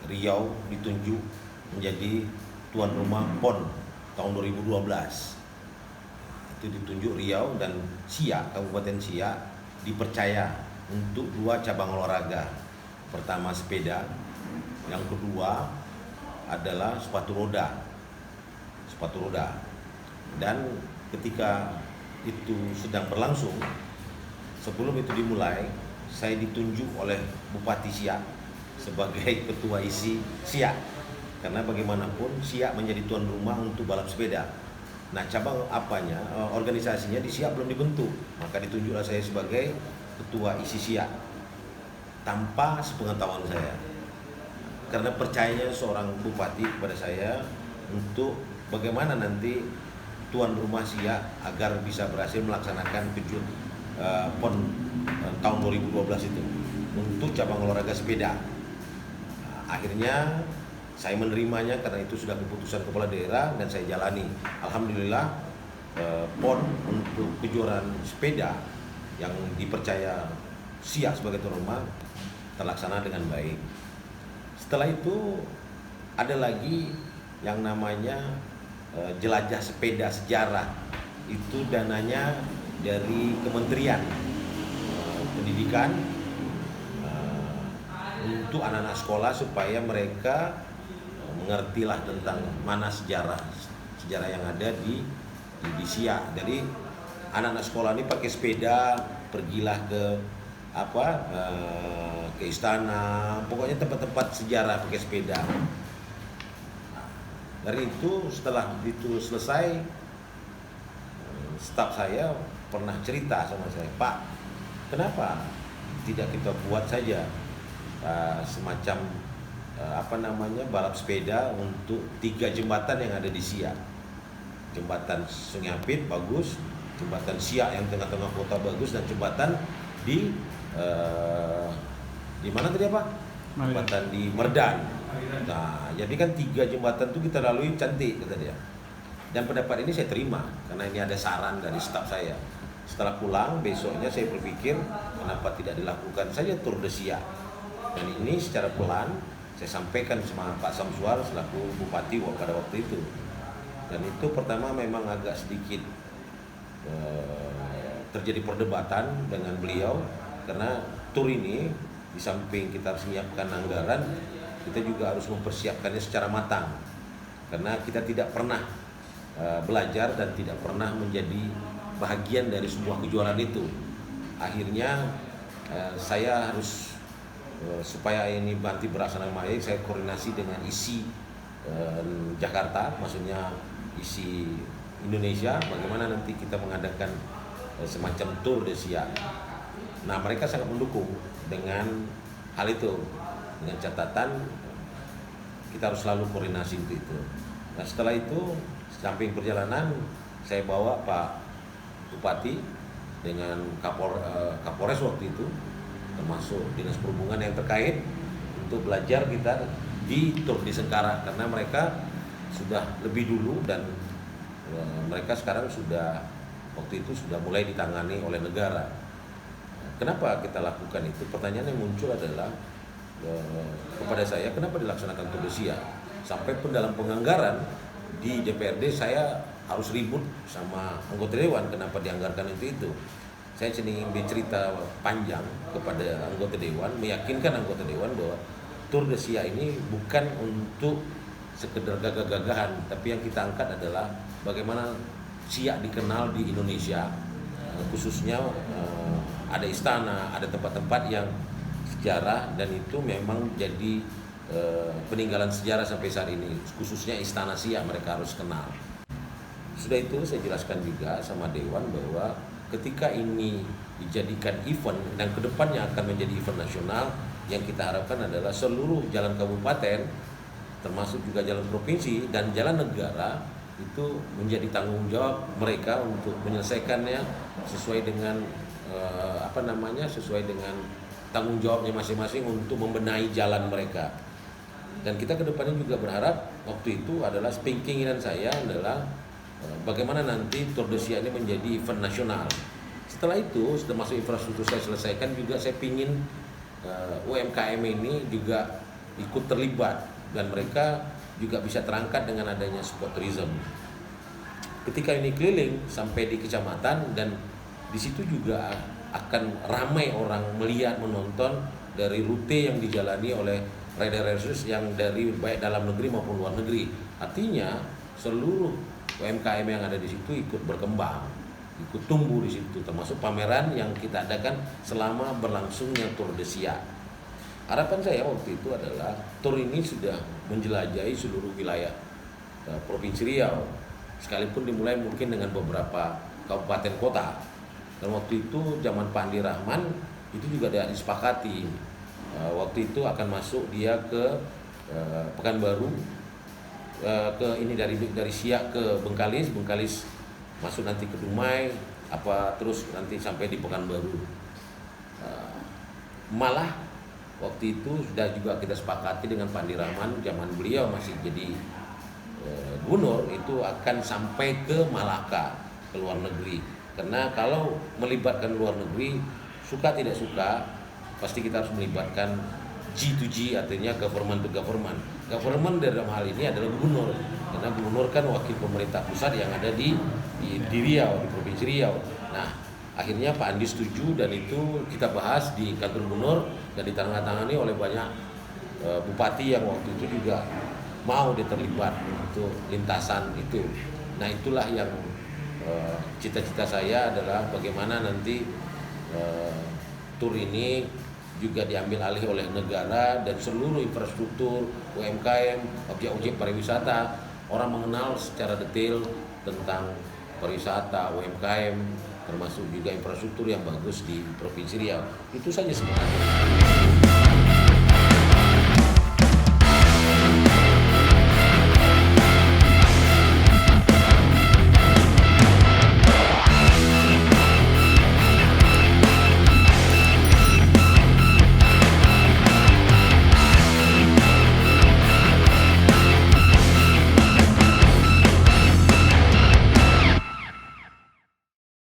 Riau ditunjuk menjadi tuan rumah PON tahun 2012. Itu ditunjuk Riau, dan Siak, Kabupaten Siak dipercaya untuk 2 cabang olahraga. Pertama sepeda, yang kedua adalah sepatu roda. Dan ketika itu sedang berlangsung, sebelum itu dimulai, saya ditunjuk oleh Bupati Siak sebagai ketua isi Siak, karena bagaimanapun Siak menjadi tuan rumah untuk balap sepeda. Nah, cabang organisasinya di Siak belum dibentuk, maka ditunjuklah saya sebagai ketua isi Siak tanpa sepengetahuan saya, karena percayanya seorang bupati kepada saya untuk bagaimana nanti tuan rumah Siak agar bisa berhasil melaksanakan PON tahun 2012 itu untuk cabang olahraga sepeda. Akhirnya saya menerimanya karena itu sudah keputusan kepala daerah dan saya jalani. Alhamdulillah, PON untuk kejuaraan sepeda yang dipercaya Siak sebagai tuan rumah terlaksana dengan baik. Setelah itu ada lagi yang namanya jelajah sepeda sejarah. Itu dananya dari Kementerian Pendidikan untuk anak-anak sekolah supaya mereka mengertilah tentang mana sejarah yang ada di Siak. Jadi anak-anak sekolah ini pakai sepeda, pergilah ke ke istana, pokoknya tempat-tempat sejarah pakai sepeda. Dari itu, setelah itu selesai, staf saya pernah cerita sama saya, "Pak, kenapa tidak kita buat saja semacam balap sepeda untuk 3 jembatan yang ada di Siak. Jembatan Sungai Ampit bagus, jembatan Siak yang tengah-tengah kota bagus, dan jembatan di mana tadi apa? Jembatan di Merdan. Nah, jadi kan 3 jembatan itu kita lalui cantik," kata dia. Dan pendapat ini saya terima karena ini ada saran dari staf saya. Setelah pulang besoknya saya berpikir, kenapa tidak dilakukan saja Tour de Siak. Dan ini secara pelan saya sampaikan sama Pak Samsuar selaku bupati pada waktu itu. Dan itu pertama memang agak sedikit terjadi perdebatan dengan beliau, karena tur ini di samping kita harus menyiapkan anggaran, kita juga harus mempersiapkannya secara matang, karena kita tidak pernah belajar dan tidak pernah menjadi bahagian dari sebuah kejuaraan itu. Akhirnya saya harus supaya ini nanti berlaksana baik, saya koordinasi dengan isi Jakarta, maksudnya isi Indonesia, bagaimana nanti kita mengadakan semacam Tour de Siak. Nah, mereka sangat mendukung dengan hal itu, dengan catatan kita harus selalu koordinasi untuk itu. Nah, setelah itu samping perjalanan saya bawa Pak Bupati dengan Kapolres waktu itu, termasuk Dinas Perhubungan yang terkait, untuk belajar kita di Tour de Sengkara, karena mereka sudah lebih dulu dan mereka sekarang waktu itu sudah mulai ditangani oleh negara. Kenapa kita lakukan itu? Pertanyaan yang muncul adalah kepada saya, kenapa dilaksanakan Tour de Siak? Sampai pun dalam penganggaran di DPRD saya harus ribut sama anggota dewan kenapa dianggarkan itu. Saya ingin bercerita panjang kepada anggota dewan, meyakinkan anggota dewan bahwa Tour de Siak ini bukan untuk sekedar gagah-gagahan, tapi yang kita angkat adalah bagaimana Siak dikenal di Indonesia, khususnya ada istana, ada tempat-tempat yang sejarah, dan itu memang jadi peninggalan sejarah sampai saat ini, khususnya istana Siak mereka harus kenal. Sudah itu saya jelaskan juga sama dewan bahwa ketika ini dijadikan event dan kedepannya akan menjadi event nasional, yang kita harapkan adalah seluruh jalan kabupaten, termasuk juga jalan provinsi dan jalan negara, itu menjadi tanggung jawab mereka untuk menyelesaikannya sesuai dengan sesuai dengan tanggung jawabnya masing-masing untuk membenahi jalan mereka. Dan kita kedepannya juga berharap, waktu itu adalah keinginan saya adalah bagaimana nanti Tour de Siak ini menjadi event nasional. Setelah itu, setelah masuk infrastruktur saya selesaikan, juga saya pingin UMKM ini juga ikut terlibat, dan mereka juga bisa terangkat dengan adanya sport tourism. Ketika ini keliling sampai di kecamatan, dan di situ juga akan ramai orang melihat, menonton dari rute yang dijalani oleh rider-riders yang dari baik dalam negeri maupun luar negeri. Artinya seluruh UMKM yang ada di situ ikut berkembang, ikut tumbuh di situ, termasuk pameran yang kita adakan selama berlangsungnya Tour de Siak. Harapan saya waktu itu adalah tur ini sudah menjelajahi seluruh wilayah Provinsi Riau, sekalipun dimulai mungkin dengan beberapa kabupaten kota. Dan waktu itu zaman Pak Andi Rahman itu juga ada disepakati, waktu itu akan masuk dia ke Pekanbaru, ke ini dari Siak ke Bengkalis, Bengkalis masuk nanti ke Dumai, terus nanti sampai di Pekanbaru. Malah waktu itu sudah juga kita sepakati dengan Pak Andi Rahman, zaman beliau masih jadi gubernur, itu akan sampai ke Malaka, ke luar negeri. Karena kalau melibatkan luar negeri, suka tidak suka, pasti kita harus melibatkan G2G, artinya government to government. Government dalam hal ini adalah gubernur, karena gubernur kan wakil pemerintah pusat yang ada di Riau, di Provinsi Riau. Nah, akhirnya Pak Andi setuju, dan itu kita bahas di kantor gubernur dan ditandatangani oleh banyak bupati yang waktu itu juga mau terlibat untuk lintasan itu. Nah, itulah yang cita-cita saya adalah bagaimana nanti tur ini juga diambil alih oleh negara, dan seluruh infrastruktur UMKM, objek-objek pariwisata, orang mengenal secara detail tentang pariwisata, UMKM, termasuk juga infrastruktur yang bagus di Provinsi Riau. Itu saja sebenarnya.